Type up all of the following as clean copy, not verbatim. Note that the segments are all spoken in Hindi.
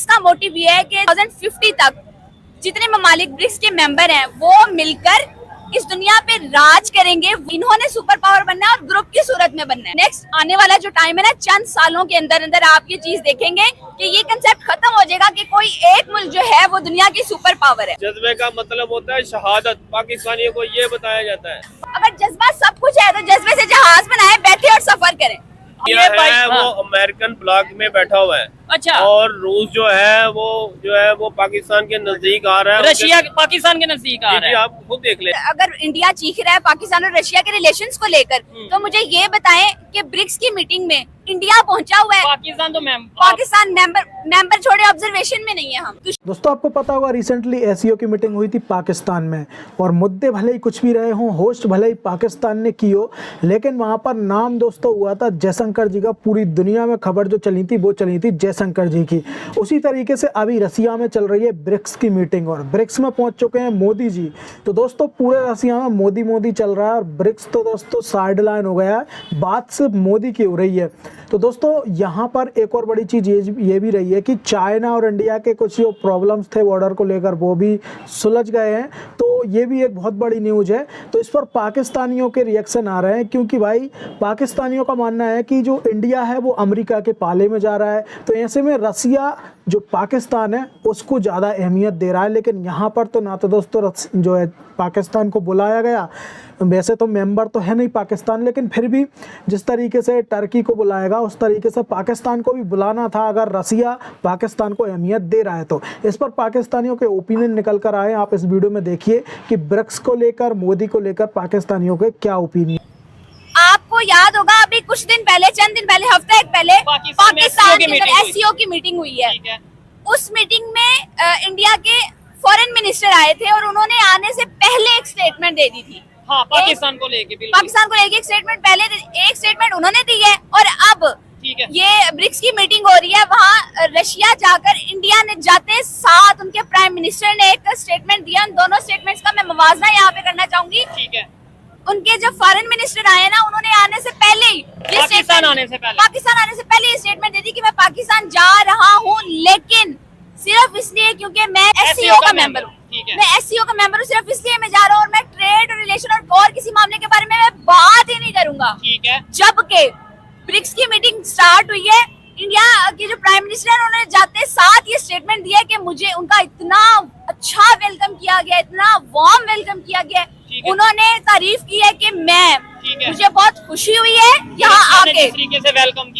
ब्रिक्स का मोटिव ये है कि 2050 तक जितने ममालिक ब्रिक्स के मेंबर हैं वो मिलकर इस दुनिया पे राज करेंगे। इन्होंने सुपर पावर बनना है और ग्रुप की सूरत में बनना है। नेक्स्ट आने वाला जो टाइम है ना, चंद सालों के अंदर अंदर आप ये चीज देखेंगे कि ये कंसेप्ट खत्म हो जाएगा कि कोई एक मुल्क जो है वो दुनिया की सुपर पावर है। जज्बे का मतलब होता है शहादत। पाकिस्तानियों को ये बताया जाता है अगर जज्बा सब कुछ है तो जज्बे से जहाज बनाए, बैठे और सफर करें। ये है वो अमेरिकन ब्लॉक में बैठा हुआ है। अच्छा। और रूस जो है वो पाकिस्तान के नजदीक आ रहा है। रशिया पाकिस्तान के नजदीक आ रहा है। आप खुद देख ले। अगर इंडिया चीख रहा है पाकिस्तान और रशिया के रिलेशंस को लेकर, तो मुझे ये बताएं कि ब्रिक्स की मीटिंग में इंडिया पहुंचा हुआ है। पाकिस्तान मेंबर छोड़े ऑब्जर्वेशन में नहीं है हम। दोस्तों आपको पता होगा रिसेंटली एससीओ की मीटिंग हुई थी पाकिस्तान में, और मुद्दे भले ही कुछ भी रहे हों, होस्ट भले ही पाकिस्तान ने की हो, लेकिन वहां पर नाम दोस्तों हुआ था जयशंकर जी का। पूरी दुनिया में खबर जो चली थी वो चली थी जयशंकर जी की। उसी तरीके से अभी रसिया में चल रही है ब्रिक्स की मीटिंग, और ब्रिक्स में पहुंच चुके हैं मोदी जी। तो दोस्तों पूरे रसिया में मोदी मोदी चल रहा है, और ब्रिक्स तो दोस्तों साइड लाइन हो गया है, बात सिर्फ मोदी की हो रही है। तो दोस्तों यहाँ पर एक और बड़ी चीज़ ये भी रही है कि चाइना और इंडिया के कुछ जो प्रॉब्लम्स थे बॉर्डर को लेकर वो भी सुलझ गए हैं। तो ये भी एक बहुत बड़ी न्यूज़ है। तो इस पर पाकिस्तानियों के रिएक्शन आ रहे हैं, क्योंकि भाई पाकिस्तानियों का मानना है कि जो इंडिया है वो अमेरिका के पाले में जा रहा है। तो ऐसे में रसिया जो पाकिस्तान है उसको ज़्यादा अहमियत दे रहा है। लेकिन यहाँ पर तो ना तो दोस्तों जो है पाकिस्तान को बुलाया गया, वैसे तो मेंबर तो है नहीं पाकिस्तान, लेकिन फिर भी जिस तरीके से टर्की को बुलाएगा उस तरीके से पाकिस्तान को भी बुलाना था, अगर रसिया पाकिस्तान को अहमियत दे रहा है तो। इस पर पाकिस्तानियों के ओपिनियन निकल कर आए। आप इस वीडियो में देखिए कि ब्रिक्स को लेकर, मोदी को लेकर पाकिस्तानियों के क्या ओपिनियन। आपको याद होगा अभी कुछ दिन पहले, चंद दिन पहले, हफ्ता एक पहले पाकिस्तान के एससीओ की मीटिंग हुई है। उस मीटिंग में इंडिया के फॉरेन मिनिस्टर आए थे और उन्होंने आने से पहले एक स्टेटमेंट दे दी थी। हाँ, पाकिस्तान को लेके एक स्टेटमेंट पहले, एक स्टेटमेंट उन्होंने दी है। और अब ये ब्रिक्स की मीटिंग हो रही है, वहाँ रशिया जाकर इंडिया ने जाते साथ उनके प्राइम मिनिस्टर ने एक स्टेटमेंट दिया। उन दोनों स्टेटमेंट्स का मैं मुवाजना यहाँ पे करना चाहूंगी। ठीक है। उनके जो फॉरेन मिनिस्टर आए ना, उन्होंने आने से पहले ही पाकिस्तान आने से पहले ये स्टेटमेंट दे दी कि मैं पाकिस्तान जा रहा हूँ, लेकिन सिर्फ इसलिए क्योंकि मैं एससीओ का मेंबर हूँ। मैं एससीओ का मेंबर हूँ, सिर्फ इसलिए मैं जा रहा हूँ, और मैं ट्रेड और रिलेशन और किसी मामले के बारे में मैं बात ही नहीं करूंगा। ठीक है। जबकि ब्रिक्स की मीटिंग स्टार्ट हुई है, इंडिया के जो प्राइम मिनिस्टर है उन्होंने जाते साथ ये स्टेटमेंट दिया कि मुझे उनका इतना अच्छा वेलकम किया गया, इतना वार्म वेलकम किया गया। उन्होंने तारीफ की है कि मुझे बहुत खुशी हुई है यहाँ आके, जिस तरीके से वेलकम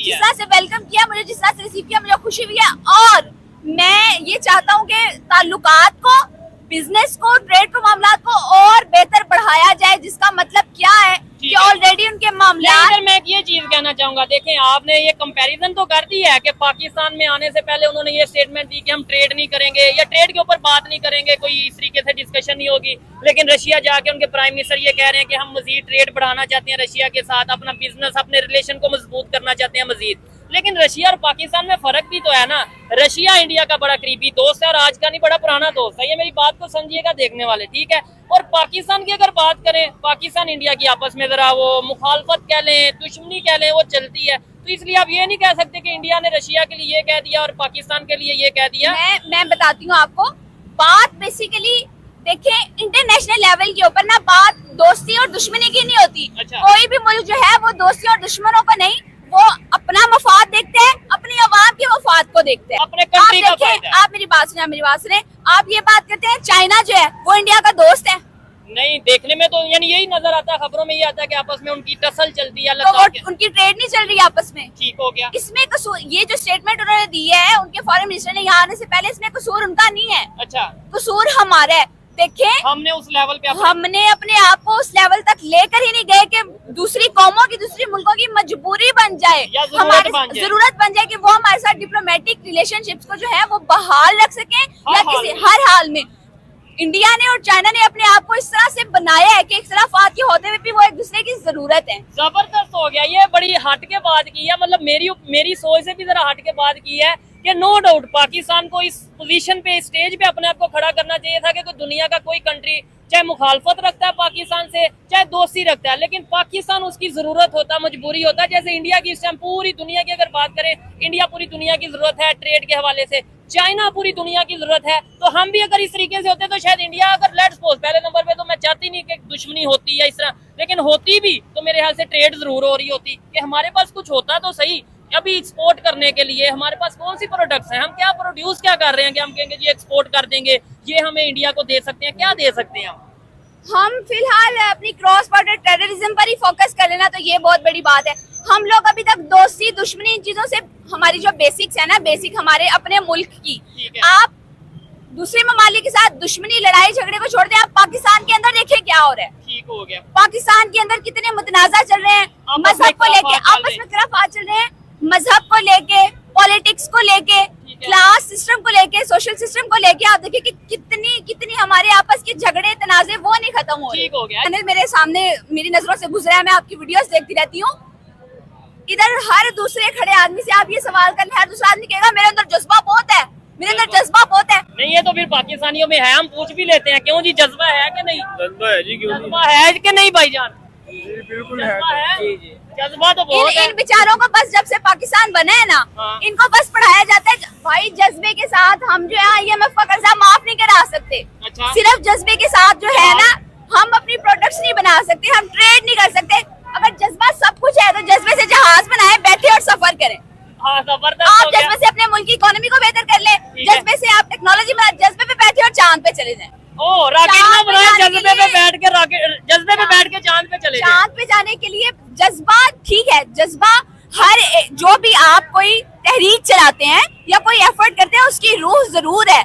किया, मुझे जिस तरह से रिसीव किया, मुझे खुशी हुई है। और मैं ये चाहता हूँ कि ताल्लुकात को, बिजनेस को, ट्रेड को, मामलात को और बेहतर बढ़ाया जाए, जिसका मतलब क्या है कि ऑलरेडी उनके मामला। मैं ये चीज कहना चाहूंगा, देखें आपने ये कंपैरिजन तो कर दी है कि पाकिस्तान में आने से पहले उन्होंने ये स्टेटमेंट दी कि हम ट्रेड नहीं करेंगे या ट्रेड के ऊपर बात नहीं करेंगे, कोई इस तरीके से डिस्कशन नहीं होगी। लेकिन रशिया जाके उनके प्राइम मिनिस्टर ये कह रहे हैं कि हम मजीद ट्रेड बढ़ाना चाहते हैं रशिया के साथ, अपना बिजनेस, अपने रिलेशन को मजबूत करना चाहते हैं मजीद। लेकिन रशिया और पाकिस्तान में फर्क भी तो है ना। रशिया इंडिया का बड़ा करीबी दोस्त है और आज का नहीं, बड़ा पुराना दोस्त है। ये मेरी बात को समझिएगा देखने वाले, ठीक है। और पाकिस्तान की अगर बात करें, पाकिस्तान इंडिया की आपस में जरा वो मुखालफत कह लें, दुश्मनी कह लें, वो चलती है। तो इसलिए आप ये नहीं कह सकते कि इंडिया ने रशिया के लिए ये कह दिया और पाकिस्तान के लिए ये कह दिया। मैं बताती हूँ आपको बात। बेसिकली देखिए, इंटरनेशनल लेवल के ऊपर ना बात दोस्ती और दुश्मनी की नहीं होती। अच्छा। कोई भी मुल्क जो है वो दोस्ती और दुश्मनों को नहीं, वो अपना मफाद देखते हैं, अपनी आवाम के मफाद को देखते हैं। अपने कंट्री का फायदा। आप मेरी बात सुने। आप ये बात करते हैं चाइना जो है वो इंडिया का दोस्त है। नहीं, देखने में तो यानी यही नजर आता है, खबरों में ये आता है कि आपस में उनकी टसल चलती है। तो उनकी ट्रेड नहीं चल रही आपस में। ठीक हो गया। इसमें कसूर, ये जो स्टेटमेंट उन्होंने दी है उनके फॉरेन मिनिस्टर ने यहाँ आने से पहले, इसमें कसूर उनका नहीं है। अच्छा। कसूर हमारा है। देखें, हमने उस लेवल पे हमने अपने आप को उस लेवल तक लेकर ही नहीं गए कि दूसरी कौमों की, दूसरी मुल्कों की मजबूरी बन जाए, हमारी जरूरत बन जाए कि वो हमारे साथ डिप्लोमेटिक रिलेशनशिप्स को जो है वो बहाल रख सके, या किसी हर हाल में। इंडिया ने और चाइना ने अपने आप को इस तरह से बनाया है कि इख्तिलाफात के होते हुए भी वो एक दूसरे की जरूरत है। जबरदस्त हो गया, ये बड़ी हट के बात की है, मतलब मेरी सोच से भी जरा हट के बात की है कि नो डाउट पाकिस्तान को इस पोजीशन पे, स्टेज पे अपने आप को खड़ा करना चाहिए था कि कोई दुनिया का कोई कंट्री चाहे मुखालफत रखता है पाकिस्तान से, चाहे दोस्ती रखता है, लेकिन पाकिस्तान उसकी जरूरत होता, मजबूरी होता है। जैसे इंडिया की इस टाइम पूरी दुनिया की अगर बात करें, इंडिया पूरी दुनिया की जरूरत है ट्रेड के हवाले से। चाइना पूरी दुनिया की जरूरत है। तो हम भी अगर इस तरीके से होते तो शायद इंडिया अगर लेट्स सपोज पहले नंबर पे, तो मैं चाहती नहीं कि दुश्मनी होती या इस तरह, लेकिन होती भी तो मेरे ख्याल से ट्रेड जरूर हो रही होती कि हमारे पास कुछ होता तो सही। अभी एक्सपोर्ट करने के लिए हमारे पास कौन सी प्रोडक्ट्स हैं, हम क्या प्रोड्यूस क्या कर रहे हैं कि हम कहेंगे जी एक्सपोर्ट कर देंगे, ये हमें इंडिया को दे सकते हैं, क्या दे सकते हैं हम फिलहाल अपनी क्रॉस बॉर्डर टेररिज्म पर ही फोकस कर लेना, तो ये बहुत बड़ी बात है। हम लोग अभी तक दोस्ती दुश्मनी इन चीजों से, हमारी जो बेसिक्स है ना, बेसिक हमारे अपने मुल्क की, आप दूसरे ममालिक के साथ दुश्मनी लड़ाई झगड़े को छोड़ दें, आप पाकिस्तान के अंदर देखें क्या हो रहा है। ठीक हो गया। पाकिस्तान के अंदर कितने मुतनाजा चल रहे हैं, मजहब को लेके आपस में खिलाफात चल रहे हैं, मजहब को लेके, पॉलिटिक्स को लेके, क्लास सिस्टम को लेके, सोशल सिस्टम को लेके। आप देखिए कि कितनी हमारे आपस के झगड़े तनाजे वो नहीं खत्म हो रहे। ठीक हो गया। चैनल मेरे सामने मेरी नजरों से गुजरा है, मैं आपकी वीडियोस देखती रहती हूँ। इधर हर दूसरे खड़े आदमी से आप ये सवाल कर ले, हर दूसरा आदमी कहेगा मेरे अंदर जज्बा बहुत है, मेरे अंदर जज्बा बहुत है। नहीं, ये तो फिर पाकिस्तानियों में है, हम पूछ भी लेते हैं क्यों जी, जज्बा है कि नहीं? जज्बा है जी, क्यों जज्बा है कि नहीं भाईजान? बिल्कुल जज्बा है जी जी, जज्बा तो बहुत है। इन बेचारों को बस जब से पाकिस्तान बना है ना, हाँ। इनको बस पढ़ाया जाता है भाई जज्बे के साथ हम जो है IMF का कर्जा माफ नहीं करा सकते। अच्छा। सिर्फ जज्बे के साथ जो है ना, हम अपनी प्रोडक्ट्स नहीं बना सकते, हम ट्रेड नहीं कर सकते। अगर जज्बा सब कुछ है तो जज्बे से जहाज बनाए, बैठे और सफर करें। हाँ, जबरदस्त आप हो गया। जज्बे से अपने मुल्क की इकोनॉमी को बेहतर कर ले, ठीक है। जज्बे से आप टेक्नोलॉजी बना, जज्बे पे बैठे और चांद पे चले जाएं। ओ रॉकेट ना चांद पे बनाए, जाने के जज्बे पे लिए- बैठ के रॉकेट, जज्बे पे बैठ के चांद पे चले जाएं। चांद पे जाने के लिए जज्बा ठीक है, जज्बा जो भी आप कोई तहरीक चलाते हैं या कोई एफर्ट करते हैं उसकी रूह जरूर है,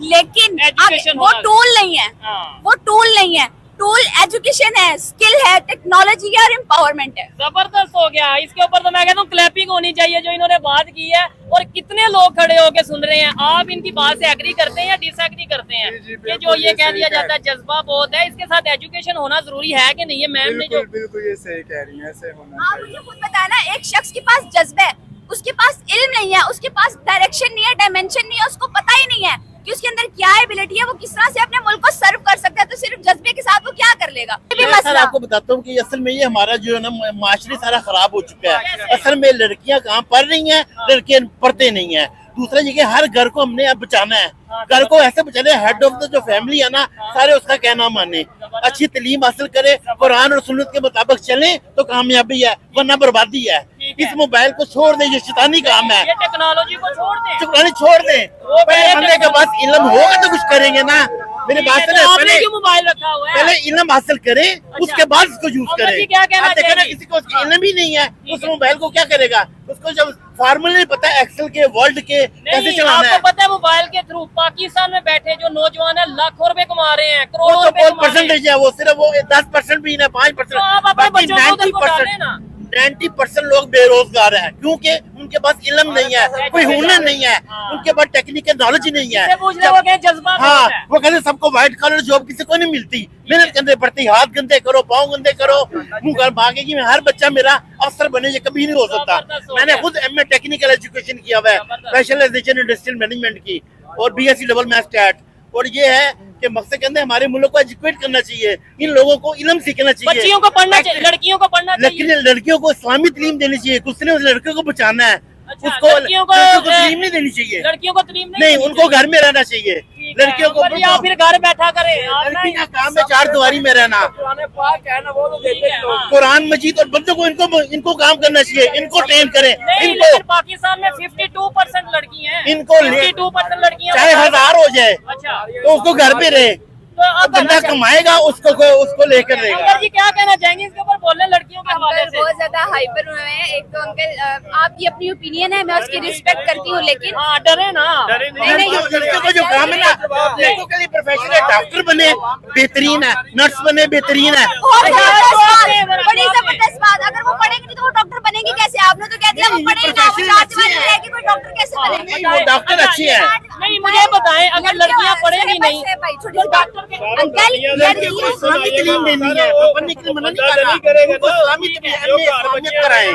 लेकिन Education वो होना टूल नहीं है। हाँ। वो टूल नहीं है, टूल एजुकेशन है, स्किल है, टेक्नोलॉजी है और एम्पावरमेंट है। जबरदस्त हो गया। इसके ऊपर तो मैं कहता हूँ क्लैपिंग होनी चाहिए जो इन्होंने बात की है, और कितने लोग खड़े होके सुन रहे हैं। आप इनकी बात से एग्री करते हैं या डिसएग्री करते हैं कि जो ये कह दिया जाता है जज्बा बहुत है, इसके साथ एजुकेशन होना जरूरी है कि नहीं? है मैम ने जो बिल्कुल ये सही कह रही हैं, ऐसे होना आप मुझे खुद बताया ना, एक शख्स के पास जज्बा है, उसके पास इल्म नहीं है, उसके पास डायरेक्शन नहीं है, डायमेंशन नहीं है, उसको पता ही नहीं है कि उसके अंदर क्या एबिलिटी है, वो किस तरह से अपने मुल्क को सर्व कर सकता है, तो सिर्फ जज्बे के साथ वो क्या कर लेगा? ये भी मैं सर मसला। आपको बताता हूँ कि असल में ये हमारा जो है ना माशरे सारा खराब हो चुका है। असल में लड़कियां कहाँ पढ़ रही हैं, लड़के पढ़ते नहीं है। दूसरा ये कि हर घर को हमने अब बचाना है, घर को ऐसे बचाना है, हेड ऑफ द जो फैमिली है ना, सारे उसका कहना माने, अच्छी तालीम हासिल करे, कुरान और सुन्नत के मुताबिक चले तो कामयाबी है, वरना बर्बादी है। इस मोबाइल को छोड़ दे, ये शैतानी काम है, ये टेक्नोलॉजी को छोड़ दें। चुकानी छोड़ दे। पहले बंदे के पास इल्म होगा तो कुछ करेंगे ना। मेरी बात सुने, आपने पहले क्यों मोबाइल रखा हुआ है? पहले इल्म हासिल करे, उसके बाद उसको यूज अब्बा करे। जी क्या कहना आप देखो ना, चाहेंगी? किसी को उसकी इल्म ही नहीं है, उस मोबाइल को क्या करेगा? उसको जब फार्मूले नहीं पता एक्सेल के, वर्ल्ड के कैसे नहीं, चलाना है, आपको पता है मोबाइल के थ्रू पाकिस्तान में बैठे जो नौजवान है लाखों रुपए कमा रहे हैं, वो करोड़ों तो रुपए बहुत कमा रहे हैं। परसेंटेज है, वो सिर्फ वो 10% भी नहीं, 5%। तो आप अपने बच्चों को उधर को डालें ना। 90% लोग बेरोजगार हैं, क्योंकि उनके पास इल्म नहीं है, कोई हुनर नहीं है, उनके पास टेक्निकल नॉलेज नहीं है। इससे पूछ रहे हो कि जज्बा हाँ, बहुत है। वो कहते हैं सबको व्हाइट कलर जॉब किसी को नहीं मिलती, मेहनत करनी पड़ती, हाथ गंदे करो, पाँव गंदे करो, मुंह कर भागेगी। हर बच्चा मेरा अफसर बने, ये कभी नहीं हो सकता। जबरदस्त हो मैंने गया। खुद MA टेक्निकल एजुकेशन किया हुआ है, स्पेशलाइजेशन इंडस्ट्रियल मैनेजमेंट की, और BSc डबल मैथ स्टैट। और ये है कि मकसद के अंदर हमारे मुल्क को एजुकेट करना चाहिए, इन लोगों को इल्म सीखना चाहिए, बच्चियों को पढ़ना चाहिए, लड़कियों को पढ़ना चाहिए। लेकिन लड़कियों को इस्लामी तालीम देनी चाहिए, कुछ ने उस लड़कियों को बचाना है, अच्छा, उसको लड़कियों को तालीम नहीं देनी चाहिए। लड़कियों को तालीम नहीं नहीं, देनी उनको घर में रहना चाहिए। ठीक है, लड़कियों को ऊपर या फिर घर बैठा करें। आप लड़की नहीं- का काम है चार दीवारी में रहना। ठीक है, हाँ। कुरान मजीद और बंदों को इनको काम करना चाहिए, इनको ट्रेन करें, नहीं, इनको लेकिन पाकिस्तान में 52% लड़की हैं। इनको ले- 52% लड़कियां चाहे 1000 हो जाए अच्छा, तो उसको घर पे रहे, तो अब बंदा कमाएगा, उसको लेकर रहेगा। अंकल जी क्या कहना चाहेंगे इसके ऊपर? बोल रहे हैं लड़कियों के हवाले अंकल से। बहुत ज्यादा हाइपर हुए हैं। एक तो अंकल आपकी अपनी ओपिनियन है, मैं उसकी रिस्पेक्ट करती हूँ, लेकिन हाँ, डरे ना। डरे नहीं, नहीं, लड़कियों का जो काम है ना, लड़कों के लिए प्रोफेशनल है, डॉक्टर बने बेहतरीन है, नर्स बने बेहतरीन है। बहुत जबरदस्त बात, बात, बड़ी जबरदस्त बात। अगर वो पढ़ेंगे नहीं तो वो डॉक्टर बनेंगे कैसे? आपने तो कह दिया वो नहीं, पढ़ेंगे ना, वो प्रोफेशनल चार अच्छी दीवारी है। में रहेगी, कोई डॉक्टर कैसे बनेंगे? नहीं, वो डॉक्टर अच्छी है। नहीं, मुझे बताएं, अगर लड़कियां पढ़ेंगी नहीं तो डॉक्टर के अंकल लड़कियों को इस्लामी तालीम देनी है, पढ़ने के लिए मना नहीं कर रहा, उनको इस्लामी इस्लामियत कराएं,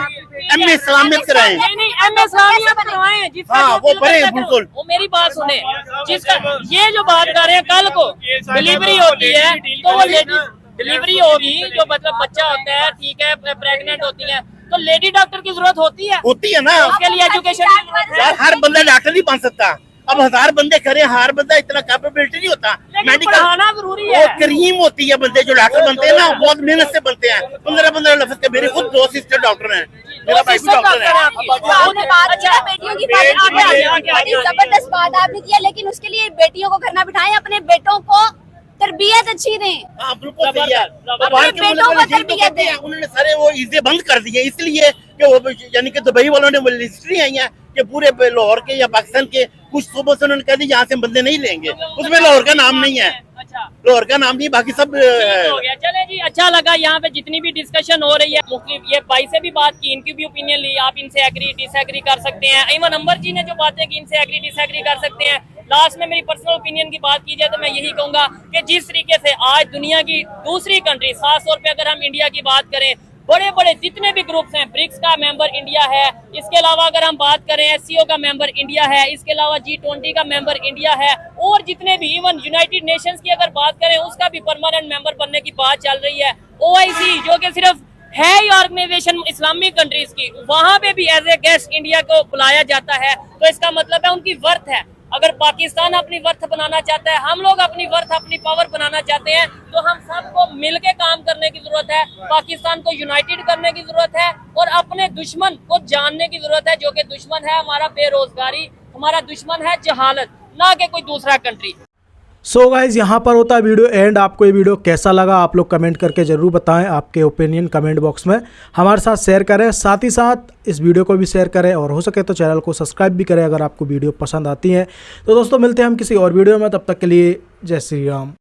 MA इस्लामियत कराएं। नहीं नहीं, MA इस्लामियत करवाएं, जिसका हाँ, जो वो दिल पढ़े, करता है, बिल्कुल। वो मेरी बात सुने, जिसका ये जो बात कर रहे हैं, कल को डिलीवरी होती है तो वो लेडी डिलीवरी होगी, जो मतलब बच्चा होता है, ठीक है, प्रेग्नेंट होती है, तो लेडी डॉक्टर की जरूरत होती है। होती है ना, उसके लिए एजुकेशन की जरूरत है। यार हर बंदा डॉक्टर नहीं बन सकता। अब 1000 बंदे करें, हर बंदा इतना कैपेबिलिटी नहीं होता। लेकिन पढ़ाना जरूरी है। वो करीम होती है बंदे जो डॉक्टर बनते हैं ना, बहुत मेहनत से बनते हैं। 15-15 लफ्ज के मेरे खुद 2 सिस्टर डॉक्टर हैं, मेरा भाई भी डॉक्टर है। आपने बात की ना बेटियों की बड़ी जबरदस्त बात आपने किया, लेकिन उसके लिए बेटियों को घर ना बिठाएं, अपने बेटों को तरबियत अच्छी दें। हाँ बिल्कुल सही है। अपने बाहर के बेटों मुल्क को वाले यही तो तरबियत करते हैं, दें। उन्होंने सारे वो ईज़े बंद कर दिए, इसलिए कि वो यानी कि दुबई वालों ने वो लिस्ट्री आई है कि पूरे लाहौर के या पाकिस्तान के कुछ सूबों से उन्होंने कह दिया यहाँ से बंदे नहीं लेंगे, उसमें लाहौर का नाम नहीं है। अच्छा, लाहौर का नाम नहीं, बाकी सब हो गया। चले जी, अच्छा लगा यहाँ पे जितनी भी डिस्कशन हो रही है। मुख्तलिफ ये भाई से भी बात की, इनकी भी ओपिनियन ली, आप इनसे एग्री डिसएग्री कर सकते हैं। इवन अंबर जी ने जो बातें की, इनसे एग्री डिसएग्री कर सकते हैं। लास्ट में मेरी पर्सनल ओपिनियन की बात की जाए तो मैं यही कहूंगा कि जिस तरीके से आज दुनिया की दूसरी कंट्री, खास तौर पे अगर हम इंडिया की बात करें, बड़े बड़े जितने भी ग्रुप्स हैं, ब्रिक्स का मेंबर इंडिया है, इसके अलावा अगर हम बात करें SCO का मेंबर इंडिया है, इसके अलावा G20 का मेंबर इंडिया है, और जितने भी इवन यूनाइटेड नेशंस की अगर बात करें उसका भी परमानेंट मेंबर बनने की बात चल रही है। OIC जो कि सिर्फ है ही ऑर्गेनाइजेशन इस्लामिक कंट्रीज की, वहां पे भी एज ए गेस्ट इंडिया को बुलाया जाता है, तो इसका मतलब है उनकी वर्थ है। अगर पाकिस्तान अपनी वर्थ बनाना चाहता है, हम लोग अपनी वर्थ, अपनी पावर बनाना चाहते हैं, तो हम सबको मिलके काम करने की जरूरत है। पाकिस्तान को यूनाइटेड करने की जरूरत है और अपने दुश्मन को जानने की जरूरत है, जो कि दुश्मन है हमारा बेरोजगारी, हमारा दुश्मन है जहालत, ना कि कोई दूसरा कंट्री। सो गाइज यहाँ पर होता है वीडियो एंड। आपको ये वीडियो कैसा लगा आप लोग कमेंट करके ज़रूर बताएं, आपके ओपिनियन कमेंट बॉक्स में हमारे साथ शेयर करें। साथ ही साथ इस वीडियो को भी शेयर करें और हो सके तो चैनल को सब्सक्राइब भी करें अगर आपको वीडियो पसंद आती है। तो दोस्तों मिलते हैं हम किसी और वीडियो में, तब तक के लिए जय श्री राम।